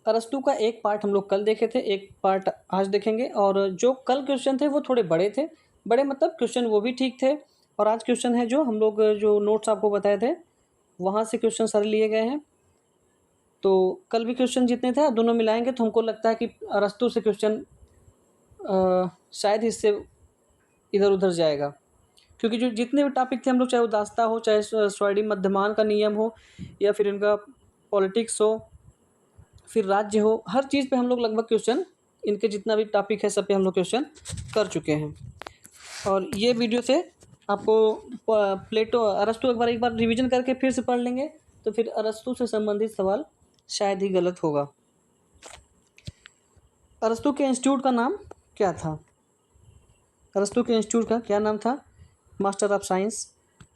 अरस्तू का एक पार्ट हम लोग कल देखे थे, एक पार्ट आज देखेंगे। और जो कल क्वेश्चन थे वो थोड़े बड़े थे, बड़े मतलब क्वेश्चन वो भी ठीक थे। और आज क्वेश्चन है जो हम लोग जो नोट्स आपको बताए थे वहाँ से क्वेश्चन सारे लिए गए हैं। तो कल भी क्वेश्चन जितने थे दोनों मिलाएंगे तो हमको लगता है कि अरस्तू से क्वेश्चन शायद इससे इधर उधर जाएगा, क्योंकि जो जितने भी टॉपिक थे हम लोग, चाहे वो दास्ता हो, चाहे स्वैडी मध्यमान का नियम हो, या फिर इनका पॉलिटिक्स हो, फिर राज्य हो, हर चीज़ पे हम लोग लगभग क्वेश्चन, इनके जितना भी टॉपिक है सब पे हम लोग क्वेश्चन कर चुके हैं। और ये वीडियो से आपको प्लेटो अरस्तु एक बार रिवीजन करके फिर से पढ़ लेंगे तो फिर अरस्तु से संबंधित सवाल शायद ही गलत होगा। अरस्तु के इंस्टीट्यूट का नाम क्या था? अरस्तु के इंस्टीट्यूट का क्या नाम था? मास्टर ऑफ साइंस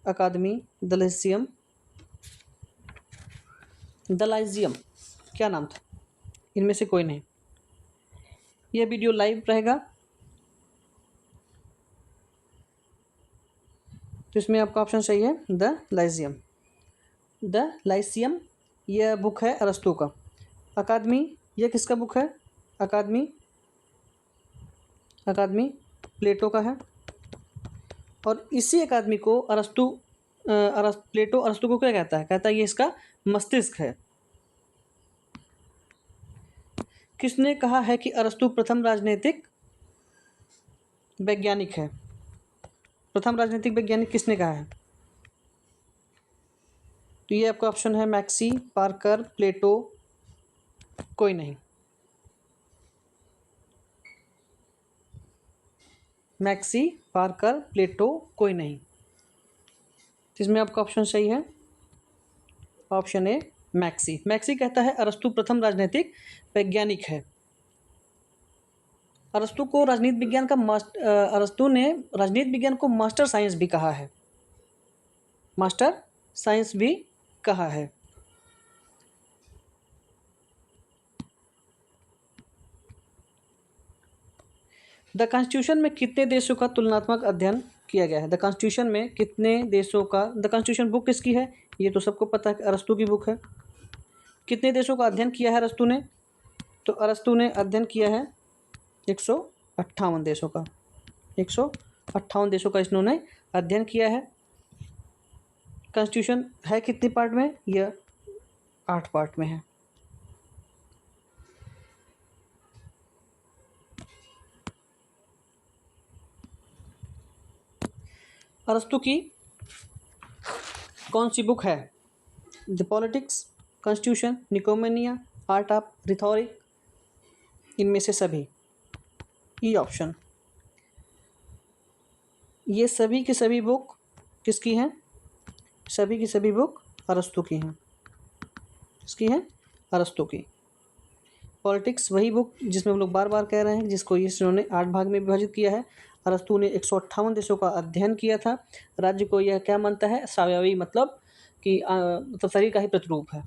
अकादमी, दलेसियम, दलाइजियम, क्या नाम था? इनमें से कोई नहीं। यह वीडियो लाइव रहेगा तो इसमें आपका ऑप्शन सही है द लाइजियम। द लाइसियम यह बुक है अरस्तु का। अकादमी यह किसका बुक है? अकादमी, अकादमी प्लेटो का है। और इसी अकादमी को अरस्तु प्लेटो अरस्तु को क्या कहता है? कहता है ये इसका मस्तिष्क है। किसने कहा है कि अरस्तु प्रथम राजनीतिक वैज्ञानिक है? प्रथम राजनीतिक वैज्ञानिक किसने कहा है? तो ये आपका ऑप्शन है मैक्सी, पार्कर, प्लेटो, कोई नहीं। मैक्सी, पार्कर, प्लेटो, कोई नहीं। इसमें आपका ऑप्शन सही है ऑप्शन ए मैक्सी। मैक्सी कहता है अरस्तु प्रथम राजनीतिक वैज्ञानिक है। अरस्तु को राजनीति विज्ञान का अरस्तु ने राजनीति विज्ञान को मास्टर साइंस भी कहा है। मास्टर साइंस भी कहा है। द कॉन्स्टिट्यूशन में कितने देशों का तुलनात्मक अध्ययन किया गया है? द कॉन्स्टिट्यूशन में कितने देशों का, द कॉन्स्टिट्यूशन बुक किसकी है? ये तो सबको पता है कि अरस्तु की बुक है। कितने देशों का अध्ययन किया है अरस्तु ने? तो अरस्तु ने अध्ययन किया है 158 देशों का। 158 देशों का इन्होंने अध्ययन किया है। कॉन्स्टिट्यूशन है कितने पार्ट में? यह 8 पार्ट में है। अरस्तु की कौन सी बुक है? The politics, constitution, Nicomachean, art of rhetoric, इनमें से सभी। E option. ये सभी की सभी बुक किसकी हैं? सभी की सभी बुक अरस्तु की हैं। किसकी हैं? अरस्तु की। पॉलिटिक्स वही बुक जिसमें हम लोग बार बार कह रहे हैं, जिसको इन्होंने 8 भाग में विभाजित किया है। अरस्तु ने 158 देशों का अध्ययन किया था। राज्य को यह क्या मानता है? सावयवी, मतलब कि मतलब शरीर का ही प्रतिरूप है।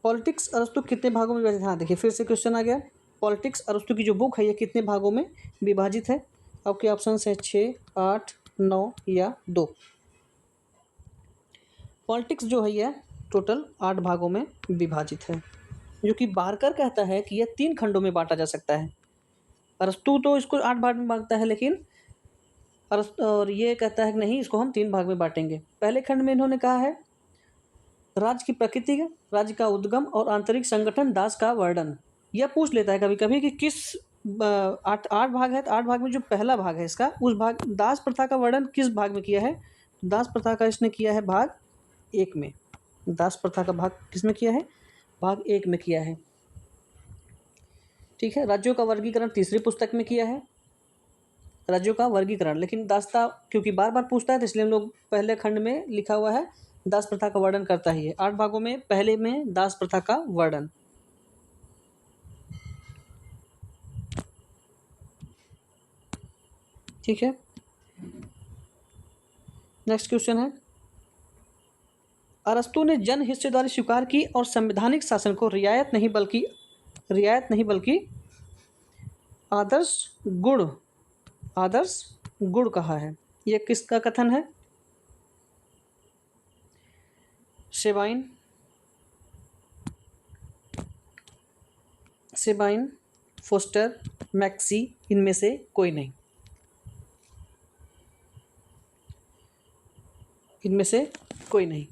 पॉलिटिक्स अरस्तु कितने भागों में विभाजित? हाँ देखिए फिर से क्वेश्चन आ गया। पॉलिटिक्स अरस्तु की जो बुक है ये कितने भागों में विभाजित है? आपके ऑप्शन है 6, 8, 9 या 2। पॉलिटिक्स जो है यह टोटल 8 भागों में विभाजित है, जो कि बारकर कहता है कि यह 3 खंडों में बांटा जा सकता है। अरस्तु तो इसको 8 भाग में बांटता है, लेकिन और ये कहता है कि नहीं, इसको हम 3 भाग में बांटेंगे। पहले खंड में इन्होंने कहा है राज्य की प्रकृति, राज्य का उद्गम और आंतरिक संगठन, दास का वर्णन। यह पूछ लेता है कभी कभी कि किस 8 भाग है, तो 8 भाग में जो पहला भाग है इसका, उस भाग दास प्रथा का वर्णन किस भाग में किया है? दास प्रथा का इसने किया है भाग 1 में। दास प्रथा का भाग किसमें किया है? भाग 1 में किया है। ठीक है। राज्यों का वर्गीकरण तीसरी पुस्तक में किया है, राज्यों का वर्गीकरण। लेकिन दास्ता क्योंकि बार बार पूछता है तो इसलिए हम लोग पहले खंड में लिखा हुआ है दास प्रथा का वर्णन करता ही है। 8 भागों में पहले में दास प्रथा का वर्णन। ठीक है। नेक्स्ट क्वेश्चन है, अरस्तु ने जन हिस्सेदारी स्वीकार की और संवैधानिक शासन को रियायत नहीं बल्कि आदर्श गुण कहा है। यह किसका कथन है? सेबाइन, सेबाइन, फोस्टर, मैक्सी, इनमें से कोई नहीं। इनमें से कोई नहीं।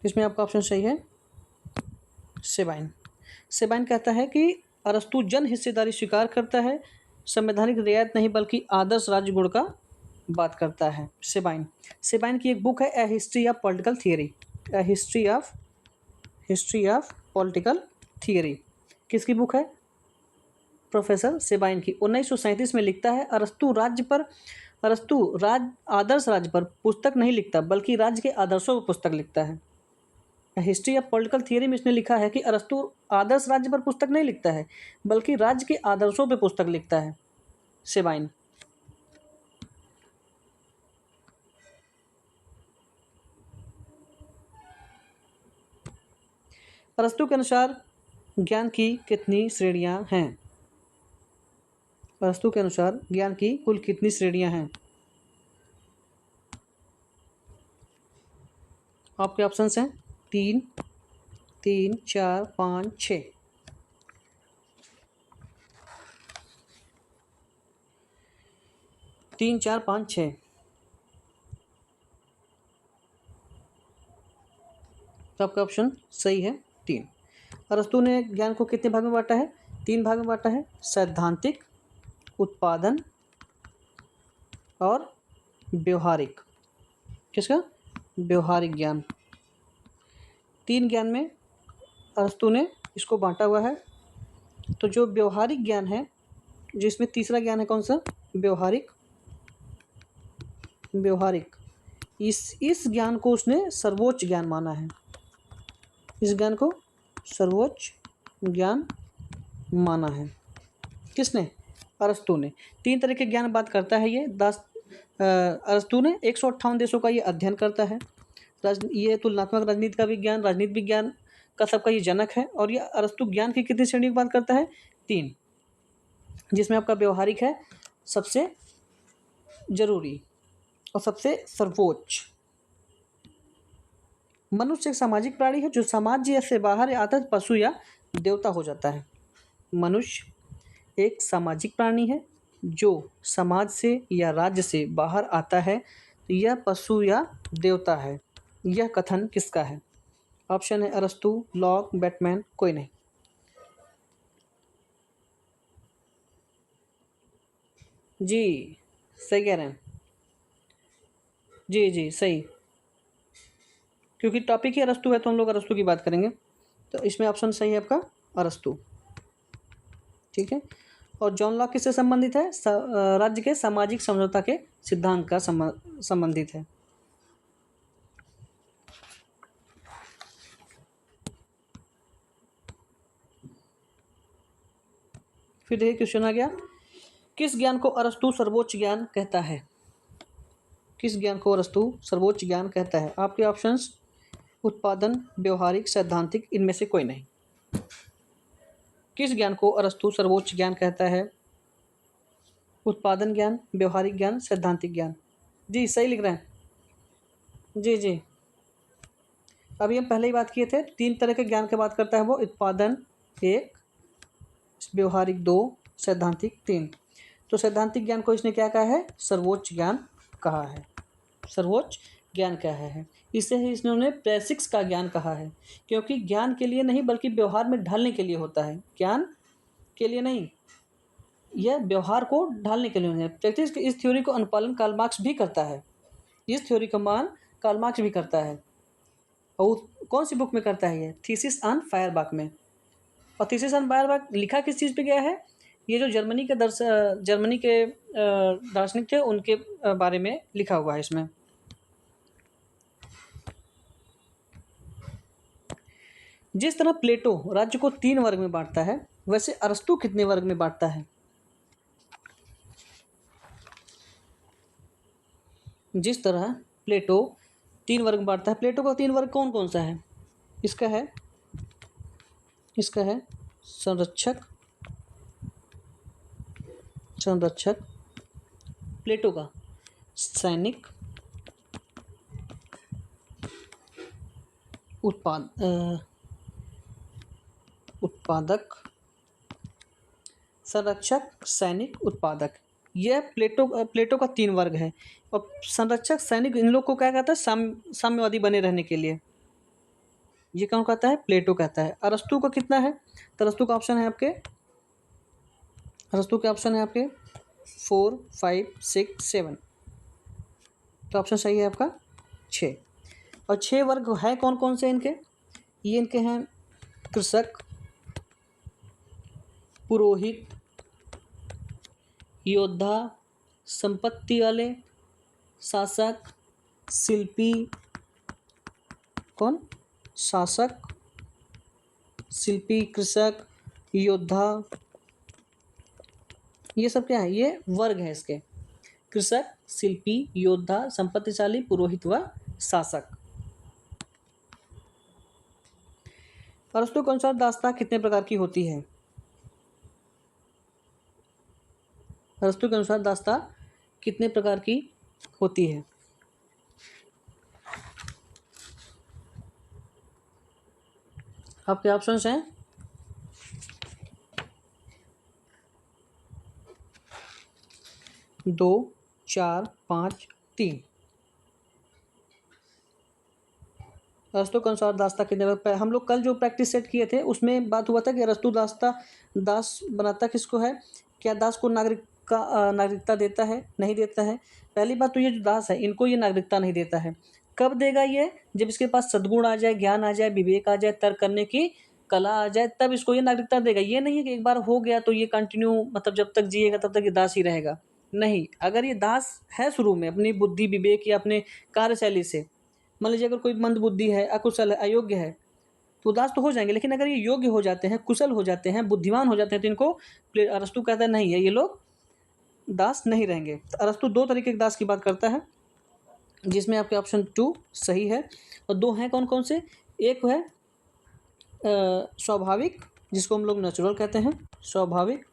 इसमें आपका ऑप्शन सही है सेबाइन। सेबाइन कहता है कि अरस्तु जन हिस्सेदारी स्वीकार करता है, संवैधानिक रियायत नहीं बल्कि आदर्श राज्य गुण का बात करता है। सेबाइन सेबाइन की एक बुक है a history of political theory. A history of political theory किसकी बुक है? प्रोफेसर सेबाइन की। 1937 में लिखता है अरस्तु आदर्श राज्य पर पुस्तक नहीं लिखता बल्कि राज्य के आदर्शों पर पुस्तक लिखता है। हिस्ट्री ऑफ पॉलिटिकल थियरी में इसने लिखा है कि अरस्तु आदर्श राज्य पर पुस्तक नहीं लिखता है बल्कि राज्य के आदर्शों पर पुस्तक लिखता है। सेबाइन। अरस्तु के अनुसार ज्ञान की कितनी श्रेणियां हैं? अरस्तु के अनुसार ज्ञान की कुल कितनी श्रेणियां हैं? आपके ऑप्शंस हैं 3, 3, 4, 5, 6। 3, 4, 5, 6। तो आपका ऑप्शन सही है 3। अरस्तु ने ज्ञान को कितने भाग में बांटा है? 3 भाग में बांटा है, सैद्धांतिक, उत्पादन और व्यवहारिक। किसका? व्यवहारिक ज्ञान। 3 ज्ञान में अरस्तु ने इसको बांटा हुआ है। तो जो व्यवहारिक ज्ञान है, जिसमें तीसरा ज्ञान है कौन सा? व्यवहारिक। इस ज्ञान को उसने सर्वोच्च ज्ञान माना है। इस ज्ञान को सर्वोच्च ज्ञान माना है। किसने? अरस्तु ने। 3 तरह के ज्ञान बात करता है ये। अरस्तु ने 158 देशों का ये अध्ययन करता है। ये तुलनात्मक राजनीति का विज्ञान, राजनीति विज्ञान का सबका ये जनक है। और ये अरस्तु ज्ञान की कितनी श्रेणी की बात करता है? 3, जिसमें आपका व्यवहारिक है सबसे जरूरी और सबसे सर्वोच्च। मनुष्य एक सामाजिक प्राणी है जो समाज से बाहर आता है पशु या देवता हो जाता है। मनुष्य एक सामाजिक प्राणी है जो समाज से या राज्य से बाहर आता है तो यह पशु या देवता है। यह कथन किसका है? ऑप्शन है अरस्तु, लॉक, बैटमैन, कोई नहीं। जी सही कह रहे हैं। जी सही, क्योंकि टॉपिक ही अरस्तु है तो हम लोग अरस्तु की बात करेंगे। तो इसमें ऑप्शन सही है आपका अरस्तु। ठीक है। और जॉन लॉक किससे संबंधित है? राज्य के सामाजिक समझौता के सिद्धांत का संबंधित है। फिर ये क्वेश्चन आ गया, किस ज्ञान को अरस्तु सर्वोच्च ज्ञान कहता है? किस ज्ञान को अरस्तु सर्वोच्च ज्ञान कहता है? आपके ऑप्शंस उत्पादन, व्यवहारिक, सैद्धांतिक, इनमें से कोई नहीं। किस ज्ञान को अरस्तु सर्वोच्च ज्ञान कहता है? उत्पादन ज्ञान, व्यवहारिक ज्ञान, सैद्धांतिक ज्ञान। जी सही लिख रहे हैं। जी अभी हम पहले ही बात किए थे। 3 तरह के ज्ञान की बात करता है वो। उत्पादन 1, व्यवहारिक 2, सैद्धांतिक 3। तो सैद्धांतिक ज्ञान को इसने क्या कहा है? सर्वोच्च ज्ञान कहा है। सर्वोच्च ज्ञान क्या है? इसे ही इसने प्रेसिक्स का ज्ञान कहा है, क्योंकि ज्ञान के लिए नहीं बल्कि व्यवहार में ढालने के लिए होता है। ज्ञान के लिए नहीं, यह व्यवहार को ढालने के लिए होता है। प्रेसिक्स इस थ्योरी को अनुपालन कार्ल मार्क्स भी करता है। इस थ्योरी का मान कार्ल मार्क्स भी करता है। और कौन सी बुक में करता है? ये थीसिस ऑन फायरबाख में। और थीसिस ऑन फायरबाख लिखा किस चीज़ पे गया है? ये जो जर्मनी के दार्शनिक थे उनके बारे में लिखा हुआ है इसमें। जिस तरह प्लेटो राज्य को 3 वर्ग में बांटता है, वैसे अरस्तु कितने वर्ग में बांटता है? जिस तरह प्लेटो 3 वर्ग में बांटता है, प्लेटो का 3 वर्ग कौन कौन सा है? इसका है संरक्षक, प्लेटो का सैनिक, उत्पादक, संरक्षक, सैनिक, उत्पादक। यह प्लेटो का 3 वर्ग है। और संरक्षक, सैनिक, इन लोग को क्या कहता है? साम्यवादी बने रहने के लिए। ये कौन कहता है? प्लेटो कहता है। अरस्तु का कितना है? तो अरस्तु का ऑप्शन है आपके, अरस्तु के ऑप्शन है आपके 4, 5, 6, 7। तो ऑप्शन सही है आपका 6। और 6 वर्ग है कौन कौन से इनके? ये इनके हैं कृषक, पुरोहित, योद्धा, संपत्ति वाले, शासक, शिल्पी, कौन? शासक, शिल्पी, कृषक, योद्धा। ये सब क्या है? ये वर्ग है इसके। कृषक, शिल्पी, योद्धा, संपत्तिशाली, पुरोहित व शासक। अरस्तु के अनुसार दास्तां कितने प्रकार की होती है? अरस्तु के अनुसार दास्तां कितने प्रकार की होती है? आपके ऑप्शंस हैं 2, 4, 5, 3। अरस्तु के अनुसार दास्तां कितने प्रकार? हम लोग कल जो प्रैक्टिस सेट किए थे उसमें बात हुआ था कि अरस्तु दास बनाता किसको है? क्या दास को नागरिकता देता है? नहीं देता है। पहली बात तो ये जो दास है इनको ये नागरिकता नहीं देता है। कब देगा ये? जब इसके पास सद्गुण आ जाए, ज्ञान आ जाए, विवेक आ जाए, तर्क करने की कला आ जाए, तब इसको ये नागरिकता देगा। ये नहीं है कि एक बार हो गया तो ये कंटिन्यू, मतलब जब तक जिएगा तब तक ये दास ही रहेगा। नहीं, अगर ये दास है शुरू में अपनी बुद्धि, विवेक या अपने कार्यशैली से, मान लीजिए अगर कोई मंदबुद्धि है, अकुशल है, अयोग्य है, तो उदास तो हो जाएंगे। लेकिन अगर ये योग्य हो जाते हैं, कुशल हो जाते हैं, बुद्धिमान हो जाते हैं, तो इनको अरस्तु कहता है नहीं है, ये लोग दास नहीं रहेंगे। तो अरस्तु 2 तरीके के दास की बात करता है, जिसमें आपके ऑप्शन 2 सही है। और 2 हैं कौन कौन से? एक है स्वाभाविक, जिसको हम लोग नेचुरल कहते हैं, स्वाभाविक।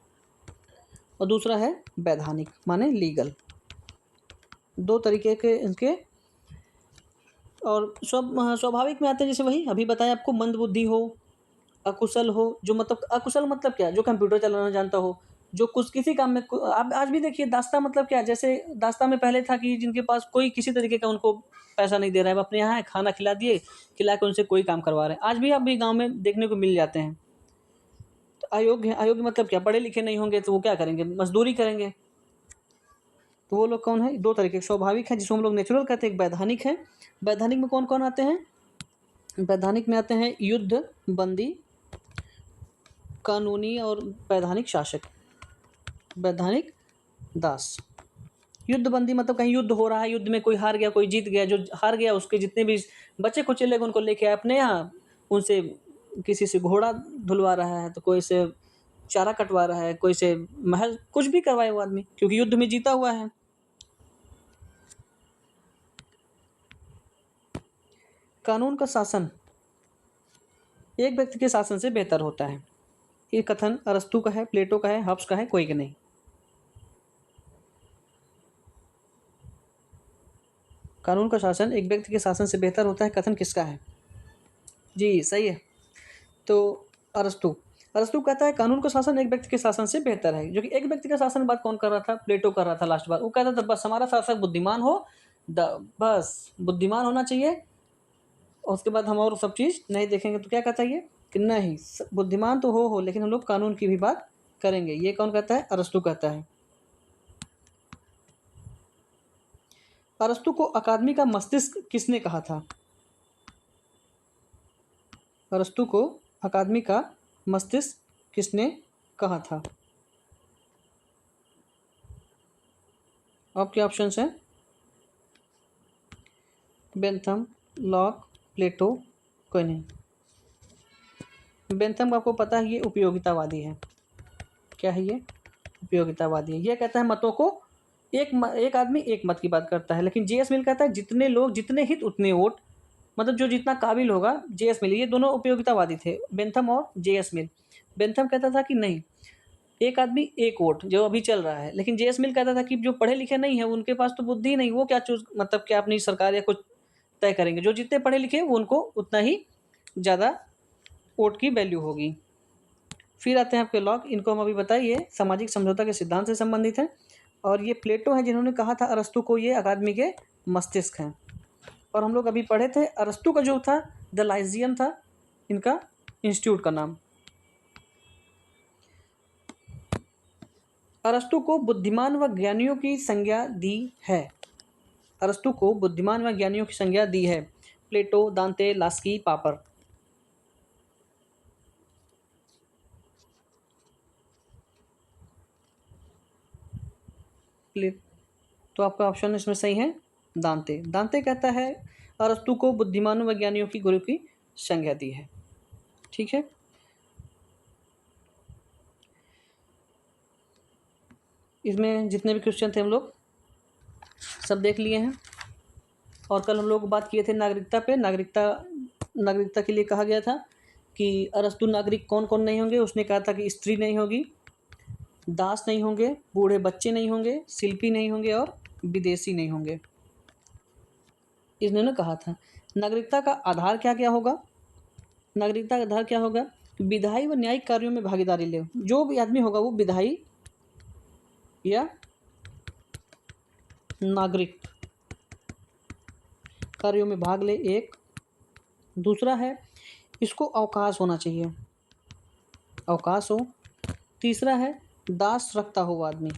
और दूसरा है वैधानिक, माने लीगल। 2 तरीके के इनके। और स्वाभाविक में आते हैं, जैसे वही अभी बताया आपको, मंदबुद्धि हो, अकुशल हो, जो मतलब अकुशल मतलब क्या? जो कंप्यूटर चलाना जानता हो, जो कुछ किसी काम में आप आज भी देखिए दास्तां मतलब क्या? जैसे दास्तां में पहले था कि जिनके पास कोई किसी तरीके का उनको पैसा नहीं दे रहा है, वो अपने यहाँ है, खाना खिला दिए, खिला के उनसे कोई काम करवा रहे हैं। आज भी आप भी गाँव में देखने को मिल जाते हैं। तो अयोग्य है, अयोग्य मतलब क्या? पढ़े लिखे नहीं होंगे तो वो क्या करेंगे? मजदूरी करेंगे। तो वो लोग कौन है? 2 तरीके के। स्वाभाविक है जिसको हम लोग नेचुरल कहते हैं, एक वैधानिक है। वैधानिक में कौन कौन आते हैं? वैधानिक में आते हैं युद्ध बंदी, कानूनी और वैधानिक शासक। वैधानिक दास। युद्ध बंदी मतलब कहीं युद्ध हो रहा है, युद्ध में कोई हार गया, कोई जीत गया, जो हार गया उसके जितने भी बच्चे कुचे लोग उनको लेके आए अपने यहाँ, उनसे किसी से घोड़ा धुलवा रहा है, तो कोई से चारा कटवा रहा है, कोई से महल, कुछ भी करवाए वो आदमी, क्योंकि युद्ध में जीता हुआ है। कानून का शासन एक व्यक्ति के शासन से बेहतर होता है। ये कथन अरस्तु का है, प्लेटो का है, हब्स का है, कोई का नहीं। कानून का शासन एक व्यक्ति के शासन से बेहतर होता है, कथन किसका है? जी सही है। तो अरस्तु अरस्तु कहता है कानून का शासन एक व्यक्ति के शासन से बेहतर है। जो कि एक व्यक्ति का शासन बात कौन कर रहा था? प्लेटो कर रहा था लास्ट बार। वो कहता था बस हमारा शासक बुद्धिमान हो, बस बुद्धिमान होना चाहिए, और उसके बाद हम और सब चीज़ नहीं देखेंगे। तो क्या कहता है ये कि नहीं, बुद्धिमान तो हो लेकिन हम लोग कानून की भी बात करेंगे। ये कौन कहता है? अरस्तु कहता है। अरस्तु को अकादमी का मस्तिष्क किसने कहा था? अरस्तु को अकादमी का मस्तिष्क किसने कहा था? आपके ऑप्शंस हैं बेंथम, लॉक, प्लेटो, कोई नहीं। बेंथम आपको पता है ये उपयोगितावादी है। क्या है ये? उपयोगितावादी है। ये कहता है मतों को एक आदमी एक मत की बात करता है। लेकिन जे.एस. मिल कहता है जितने लोग, जितने हित उतने वोट, मतलब जो जितना काबिल होगा। जे.एस. मिल, ये दोनों उपयोगितावादी थे, बेंथम और जे.एस. मिल। बेंथम कहता था कि नहीं, एक आदमी एक वोट, जो अभी चल रहा है। लेकिन जे.एस. मिल कहता था कि जो पढ़े लिखे नहीं है, उनके पास तो बुद्धि नहीं, वो क्या चूज, मतलब क्या अपनी सरकार या कुछ तय करेंगे। जो जितने पढ़े लिखे वो उनको उतना ही ज़्यादा वोट की वैल्यू होगी। फिर आते हैं आपके लॉक, इनको हम अभी बताइए सामाजिक समझौता के सिद्धांत से संबंधित है। और ये प्लेटो हैं जिन्होंने कहा था अरस्तु को ये अकादमी के मस्तिष्क हैं। और हम लोग अभी पढ़े थे अरस्तु का जो था द लाइजियम था इनका इंस्टीट्यूट का नाम। अरस्तु को बुद्धिमान व ज्ञानियों की संज्ञा दी है। अरस्तु को बुद्धिमान व ज्ञानियों की संज्ञा दी है प्लेटो, दांते, लास्की, पापर। तो आपका ऑप्शन इसमें सही है दांते। दांते कहता है अरस्तु को बुद्धिमानों व ज्ञानियों की गुरु की संज्ञा दी है। ठीक है, इसमें जितने भी क्वेश्चन थे हम लोग सब देख लिए हैं। और कल हम लोग बात किए थे नागरिकता पे। नागरिकता के लिए कहा गया था कि अरस्तु नागरिक कौन कौन नहीं होंगे। उसने कहा था कि स्त्री नहीं होगी, दास नहीं होंगे, बूढ़े बच्चे नहीं होंगे, शिल्पी नहीं होंगे और विदेशी नहीं होंगे। इन्होंने कहा था नागरिकता का आधार क्या क्या होगा। नागरिकता का आधार क्या होगा, विधायी व न्यायिक कार्यों में भागीदारी ले। जो भी आदमी होगा वो विधायी या नागरिक कार्यों में भाग ले, एक। दूसरा है इसको अवकाश होना चाहिए, अवकाश हो। तीसरा है दास रखता हो आदमी,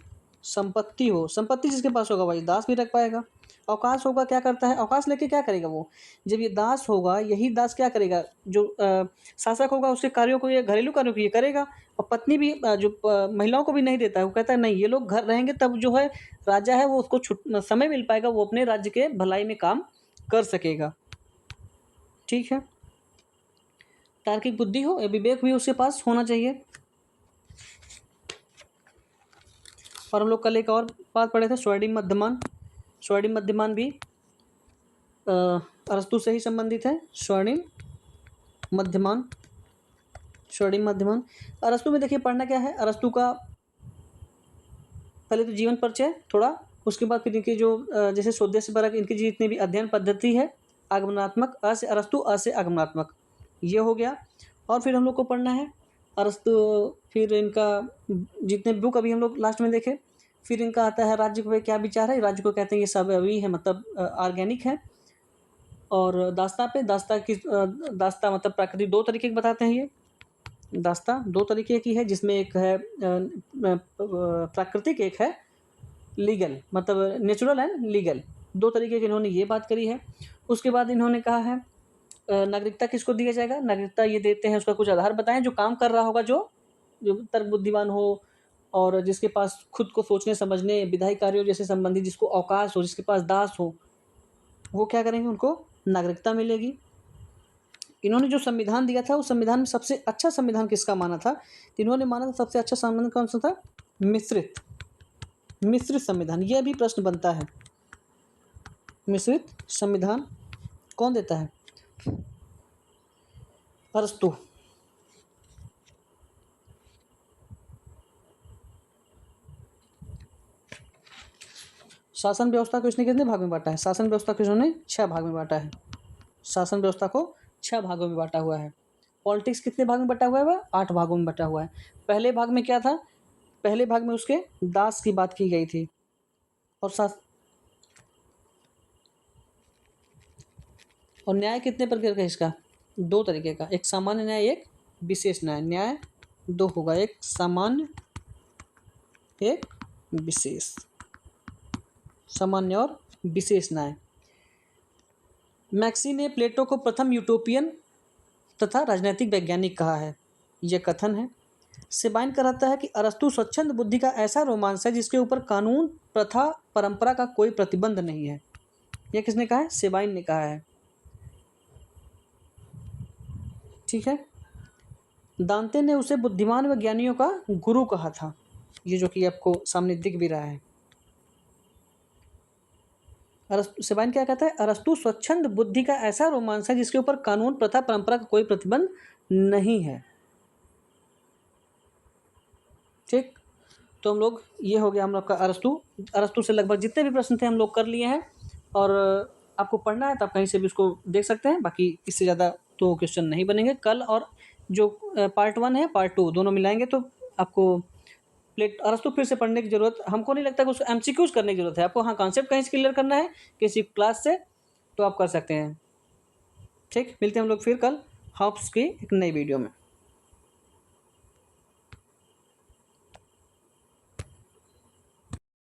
संपत्ति हो, संपत्ति जिसके पास होगा भाई दास भी रख पाएगा। अवकाश होगा, क्या करता है अवकाश लेके क्या करेगा वो, जब ये दास होगा यही दास क्या करेगा, जो शासक होगा उसके कार्यों को, ये घरेलू कार्यों को ये करेगा। और पत्नी भी महिलाओं को भी नहीं देता है, वो कहता है नहीं ये लोग घर रहेंगे तब जो है राजा है वो उसको समय मिल पाएगा, वो अपने राज्य के भलाई में काम कर सकेगा। ठीक है, तार्किक बुद्धि हो, विवेक भी उसके पास होना चाहिए। और हम लोग कल एक और बात पढ़े थे स्वर्णिम मध्यमान। स्वर्णिम मध्यमान भी अरस्तु से ही संबंधित है। स्वर्णिम मध्यमान, स्वर्णिम मध्यमान अरस्तु में देखिए पढ़ना क्या है। अरस्तु का पहले तो जीवन परिचय थोड़ा, उसके बाद फिर इनके जो जैसे स्वदेशी परक इनकी जितनी भी अध्ययन पद्धति है, आगमनात्मक, अ से अरस्तु, अ से आगमनात्मक, ये हो गया। और फिर हम लोग को पढ़ना है अरस्तु, फिर इनका जितने बुक अभी हम लोग लास्ट में देखे। फिर इनका आता है राज्य पे क्या विचार है। राज्य को कहते हैं ये सबवी है, मतलब ऑर्गेनिक है। और दास्ता पे, दास्ता मतलब प्राकृतिक, दो तरीके के बताते हैं ये। दास्ता दो तरीके की है, जिसमें एक है प्राकृतिक, एक है लीगल, मतलब नेचुरल एंड लीगल, दो तरीके की इन्होंने ये बात करी है। उसके बाद इन्होंने कहा है नागरिकता किसको दिया जाएगा। नागरिकता ये देते हैं, उसका कुछ आधार बताएं, जो काम कर रहा होगा, जो तर्क बुद्धिमान हो और जिसके पास खुद को सोचने समझने, विधायी कार्यों जैसे संबंधित, जिसको अवकाश हो, जिसके पास दास हो, वो क्या करेंगे, उनको नागरिकता मिलेगी। इन्होंने जो संविधान दिया था उस संविधान में सबसे अच्छा संविधान किसका माना था। इन्होंने माना था सबसे अच्छा संविधान कौन सा था, मिश्रित संविधान। यह भी प्रश्न बनता है, मिश्रित संविधान कौन देता है, अरस्तु। शासन व्यवस्था को इसने कितने भाग में बांटा है, शासन व्यवस्था को इन्होंने 6 भाग में बांटा है। शासन व्यवस्था को 6 भागों में बांटा हुआ है। पॉलिटिक्स कितने भाग में बटा हुआ है, वह 8 भागों में बटा हुआ है। पहले भाग में क्या था, पहले भाग में उसके दास की बात की गई थी। और न्याय कितने प्रकार का है इसका, 2 तरीके का, एक सामान्य न्याय, एक विशेष न्याय। न्याय 2 होगा, एक सामान्य, एक विशेष, सामान्य और विशेष न्याय। मैक्सी ने प्लेटो को प्रथम यूटोपियन तथा राजनैतिक वैज्ञानिक कहा है, यह कथन है। सेबाइन कहता है कि अरस्तु स्वच्छंद बुद्धि का ऐसा रोमांस है जिसके ऊपर कानून, प्रथा, परंपरा का कोई प्रतिबंध नहीं है। यह किसने कहा है, सेबाइन ने कहा है। ठीक है, दांते ने उसे बुद्धिमान व ज्ञानियों का गुरु कहा था, ये जो कि आपको सामने दिख भी रहा है। सेबाइन क्या कहता है, अरस्तु स्वच्छंद बुद्धि का ऐसा रोमांस है जिसके ऊपर कानून, प्रथा, परंपरा का कोई प्रतिबंध नहीं है। ठीक, तो हम लोग, ये हो गया हम लोग का अरस्तु से लगभग जितने भी प्रश्न थे हम लोग कर लिए हैं। और आपको पढ़ना है तो आप कहीं से भी उसको देख सकते हैं, बाकी इससे ज़्यादा तो क्वेश्चन नहीं बनेंगे। कल और जो पार्ट 1 है, पार्ट 2 दोनों मिलाएँगे तो आपको प्लेट अरस्तू फिर से पढ़ने की ज़रूरत हमको नहीं लगता कि उसको एमसीक्यूज़ करने की ज़रूरत है। आपको हाँ, कॉन्सेप्ट कहीं से क्लियर करना है किसी क्लास से, तो आप कर सकते हैं। ठीक, मिलते हैं हम लोग फिर कल हॉप्स की एक नई वीडियो में।